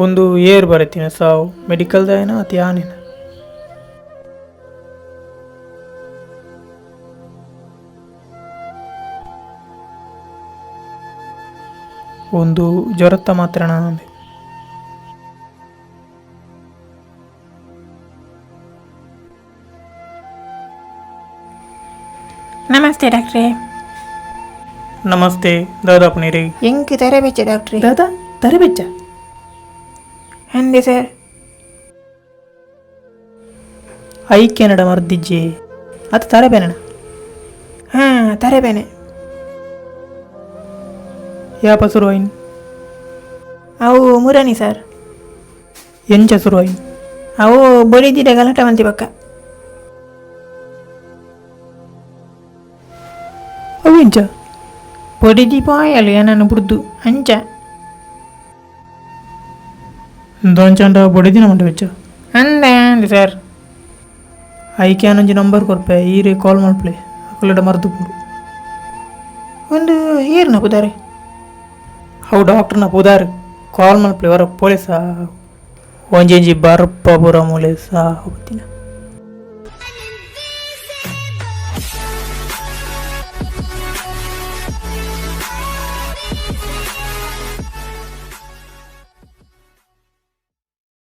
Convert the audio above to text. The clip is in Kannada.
ಒಂದು ಏರ್ ಬರತ್ತಿನ ಸಾವು ಮೆಡಿಕಲ್ದಾಯನ ಅತಿ ಆನೇನ ಒಂದು ಜ್ವರತ್ತ ಮಾತ್ರ ನಂದೆ ನಮಸ್ತೆ ಡಾಕ್ಟ್ರೇ. ನಮಸ್ತೆ ದಾದಾ ಪುನೀರಿ ಎಂಕ್ ತರ ಬೆಚ್ಚ ಡಾಕ್ಟ್ರೇ. ದಾದಾ ತಾರೆ ಬೆಚ್ಚ ಅಂದೆ ಸರ್. ಐಕ್ಯನಡ ಮರ್ದಿಜ್ಜೆ ಅದು ತಾರೆ ಬೇನಣ ಹಾಂ ತರ ಬೇನೆ. ಯಾಪ ಸುರುವಾಯಿನ್ ಅವು ಮುರಾನಿ ಸರ್. ಎಂಚ ಸುರುವಾಯಿನ್ ಅವು ಬೊಡಿದಿರ ಗಲಾಟ ಮಂತಿ ಪಕ್ಕ. ಅವು ಎಂಚ ಬೊಡಿದಿ ಪಾಯಲು ಏನನ್ನು ಬುಡ್ದು ಅಂಚ. ದೊಂಚಂಡ ಬೊಡಿದಿನ ಮಂಟ ಬೆಚ್ಚ ಅಂದೆ ಅಂದೆ ಸರ್. ಐಕ್ಯ ನಂಜಿ ನಂಬರ್ ಕೊರ್ಪೆ ಈರೆ ಕಾಲ್ ಮಾಡ್ಪ್ಲೆ ಅಕ್ಕಲಡ ಮರ್ದು ಪುಡು ಒಂದು ಏರ್ನ ಪುದಾರೆ. ಅವು ಡಾಕ್ಟರ್ನ ಪುದಾರ್ ಕಾಲ್ ಮಾಡ್ಪ್ಲೆ ವರ ಪೊಲೀಸ ಒಂಜಿ ಬರ್ಪ ಪುರ ಮೂಲೆ ಸಾ ಹೋಗ್ತೀನ